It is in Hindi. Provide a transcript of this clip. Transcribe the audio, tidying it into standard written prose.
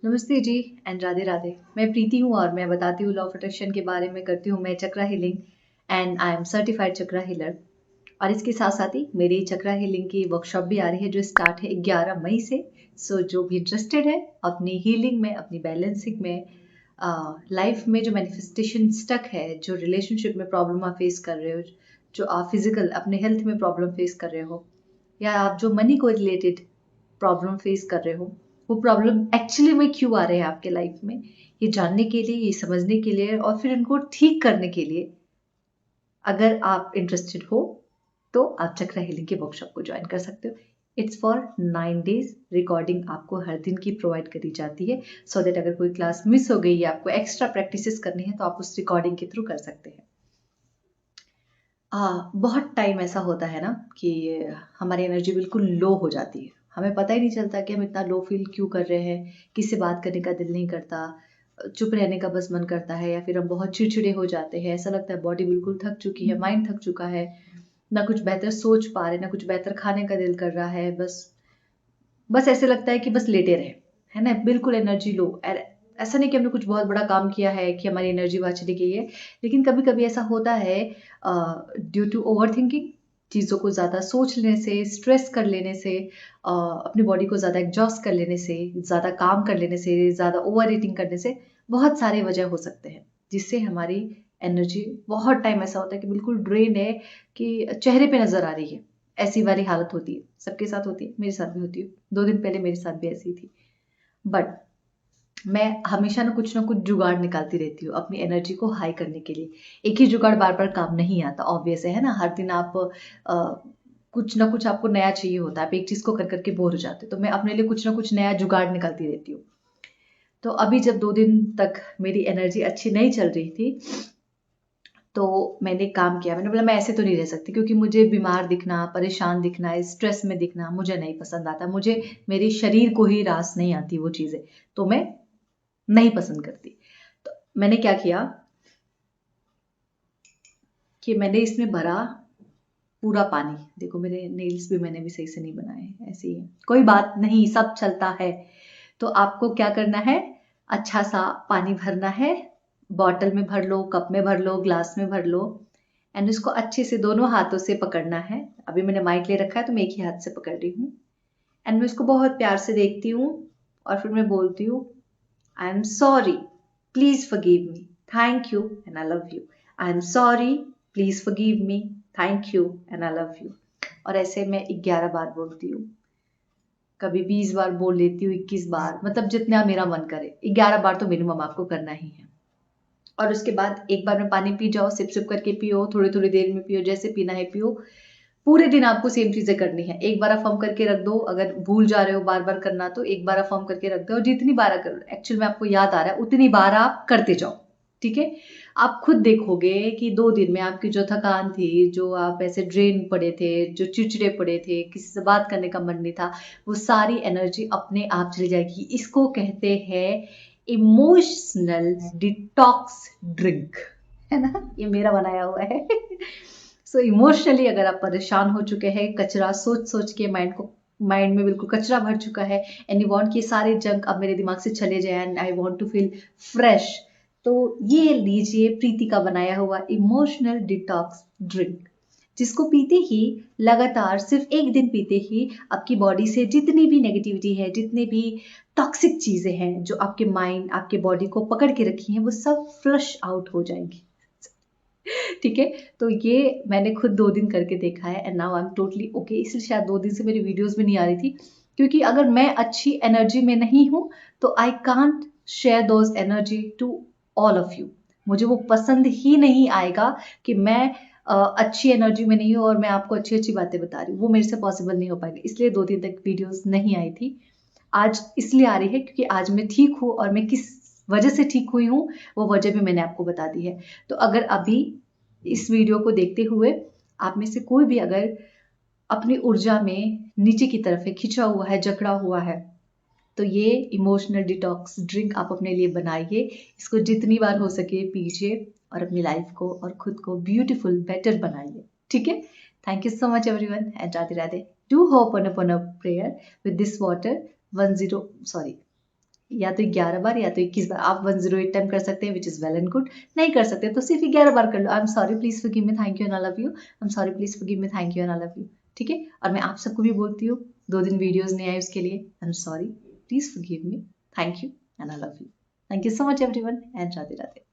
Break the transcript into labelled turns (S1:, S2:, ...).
S1: नमस्ते जी एंड राधे राधे। मैं प्रीति हूँ और मैं बताती हूँ लॉ ऑफ अट्रैक्शन के बारे में। करती हूँ मैं chakra healing and I am certified chakra healer. और इसके साथ साथ ही मेरी चक्रा हीलिंग की वर्कशॉप भी आ रही है जो स्टार्ट है 11 मई से। सो जो भी इंटरेस्टेड है अपनी हीलिंग में, अपनी बैलेंसिंग में, लाइफ में जो मैनिफेस्टेशन स्टक है, जो रिलेशनशिप में प्रॉब्लम आप फेस कर रहे हो, जो आप फिजिकल अपने हेल्थ में प्रॉब्लम फेस कर रहे हो, या आप जो मनी को रिलेटेड प्रॉब्लम फेस कर रहे हो, वो प्रॉब्लम एक्चुअली में क्यों आ रहे हैं आपके लाइफ में, ये जानने के लिए, ये समझने के लिए और फिर इनको ठीक करने के लिए अगर आप इंटरेस्टेड हो तो आप चक्रा हीलिंग के वर्कशॉप को ज्वाइन कर सकते हो। It's for 9 days। रिकॉर्डिंग आपको हर दिन की प्रोवाइड करी जाती है सो दैट अगर कोई क्लास मिस हो गई या आपको एक्स्ट्रा प्रैक्टिसेस करनी है तो आप उस रिकॉर्डिंग के थ्रू कर सकते हैं। बहुत टाइम ऐसा होता है ना कि हमारी एनर्जी बिल्कुल लो हो जाती है, हमें पता ही नहीं चलता कि हम इतना लो फील क्यों कर रहे हैं। किसी से बात करने का दिल नहीं करता, चुप रहने का बस मन करता है, या फिर हम बहुत चिड़चिड़े हो जाते हैं। ऐसा लगता है बॉडी बिल्कुल थक चुकी है, माइंड थक चुका है, ना कुछ बेहतर सोच पा रहे, ना कुछ बेहतर खाने का दिल कर रहा है। बस बस ऐसे लगता है कि बस लेटे रहे, है ना, बिल्कुल एनर्जी लो। ऐसा नहीं कि हमने कुछ बहुत बड़ा काम किया है कि हमारी एनर्जी वहाँ चली गई है, लेकिन कभी कभी ऐसा होता है ड्यू टू ओवर थिंकिंग, चीज़ों को ज़्यादा सोच लेने से, स्ट्रेस कर लेने से, अपनी बॉडी को ज़्यादा एग्जॉस्ट कर लेने से, ज़्यादा काम कर लेने से, ज़्यादा ओवर ईटिंग करने से बहुत सारे वजह हो सकते हैं जिससे हमारी एनर्जी बहुत टाइम ऐसा होता है कि बिल्कुल ड्रेन है, कि चेहरे पे नजर आ रही है। ऐसी वाली हालत होती है, सबके साथ होती है, मेरे साथ भी होती है। 2 दिन पहले मेरे साथ भी ऐसी थी। बट मैं हमेशा ना कुछ जुगाड़ निकालती रहती हूँ अपनी एनर्जी को हाई करने के लिए। एक ही जुगाड़ बार बार काम नहीं आता, ऑब्वियस है ना। हर दिन आप कुछ ना कुछ आपको नया चाहिए होता है, आप एक चीज को कर करके बोर हो जाते हो। तो मैं अपने लिए कुछ ना कुछ नया जुगाड़ निकालती रहती हूँ। तो अभी जब 2 दिन तक मेरी एनर्जी अच्छी नहीं चल रही थी तो मैंने काम किया। मैंने बोला मैं ऐसे तो नहीं रह सकती, क्योंकि मुझे बीमार दिखना, परेशान दिखना, स्ट्रेस में दिखना मुझे नहीं पसंद आता। मुझे मेरे शरीर को ही रास नहीं आती वो चीज़ें, तो मैं नहीं पसंद करती। तो मैंने क्या किया कि मैंने इसमें भरा पूरा पानी। देखो मेरे नेल्स भी मैंने भी सही से नहीं बनाए हैं, ऐसे ही है, कोई बात नहीं, सब चलता है। तो आपको क्या करना है, अच्छा सा पानी भरना है, बॉटल में भर लो, कप में भर लो, ग्लास में भर लो, एंड इसको अच्छे से दोनों हाथों से पकड़ना है। अभी मैंने माइक ले रखा है तो मैं एक ही हाथ से पकड़ रही हूँ। एंड मैं इसको बहुत प्यार से देखती हूँ और फिर मैं बोलती हूँ, आई am sorry, please forgive me, thank you and I love you. I am sorry, please forgive me, thank you and I love you. और ऐसे मैं 11 बार बोलती हूँ, कभी 20 बार बोल लेती हूँ, 21 बार, मतलब जितना मेरा मन करे। 11 बार तो मिनिमम आपको करना ही है। और उसके बाद एक बार में पानी पी जाओ, सिप सिप करके पियो, थोड़ी थोड़ी देर में पियो, जैसे पीना है पियो। पूरे दिन आपको सेम चीजें करनी है। एक बार अफर्म करके रख दो, अगर भूल जा रहे हो बार बार करना तो एक बार अफर्म करके रख दो, और जितनी बार अगर एक्चुअल में आपको याद आ रहा है उतनी बार आप करते जाओ। ठीक है, आप खुद देखोगे कि 2 दिन में आपकी जो थकान थी, जो आप ऐसे ड्रेन पड़े थे, जो चिड़चिड़े पड़े थे, किसी से बात करने का मन नहीं था, वो सारी एनर्जी अपने आप चली जाएगी। इसको कहते हैं इमोशनल डिटॉक्स ड्रिंक, है ना, ये मेरा बनाया हुआ है। सो इमोशनली अगर आप परेशान हो चुके हैं, कचरा सोच सोच के माइंड में बिल्कुल कचरा भर चुका है, एंड यू वांट कि सारे जंक अब मेरे दिमाग से चले जाए and I want to feel fresh, तो ये लीजिए प्रीति का बनाया हुआ इमोशनल डिटॉक्स ड्रिंक, जिसको पीते ही, लगातार सिर्फ एक दिन पीते ही, आपकी बॉडी से जितनी भी नेगेटिविटी है, जितने भी टॉक्सिक चीजें हैं जो आपके माइंड, आपके बॉडी को पकड़ के रखी हैं, वो सब फ्लश आउट हो जाएंगी। ठीक है, तो ये मैंने खुद 2 दिन करके देखा है and now I am totally okay. इसलिए शायद 2 दिन से मेरी वीडियोस भी नहीं आ रही थी, क्योंकि अगर मैं अच्छी एनर्जी में नहीं हूं तो I can't share those energy to all of you. मुझे वो पसंद ही नहीं आएगा कि मैं अच्छी एनर्जी में नहीं हूँ और मैं आपको अच्छी अच्छी बातें बता रही हूँ, वो मेरे से पॉसिबल नहीं हो पाएगा। इसलिए 2 दिन तक वीडियोस नहीं आई थी। आज इसलिए आ रही है क्योंकि आज मैं ठीक हूँ, और मैं किस वजह से ठीक हुई हूँ वो वजह भी मैंने आपको बता दी है। तो अगर अभी इस वीडियो को देखते हुए आप में से कोई भी अगर अपनी ऊर्जा में नीचे की तरफ है, खिंचा हुआ है, जकड़ा हुआ है, तो ये इमोशनल डिटॉक्स ड्रिंक आप अपने लिए बनाइए। इसको जितनी बार हो सके पीजिए और अपनी लाइफ को और खुद को ब्यूटीफुल बेटर बनाइए। ठीक है, thank you so much everyone and Radhe Radhe. Do hope on a prayer with this water 10 sorry या तो 11 बार या तो 21 बार। आप 108 टाइम कर सकते हैं, which is well and good. नहीं कर सकते तो सिर्फ 11 बार कर लो। I am sorry, please forgive me, thank you and I love you. I am sorry, please forgive me, thank you and I love you. ठीक है, और मैं आप सबको भी बोलती हूँ 2 दिन वीडियोज नहीं आए उसके लिए, आई am sorry, please forgive me, thank you and I love you. Thank you so much everyone and Radhe Radhe.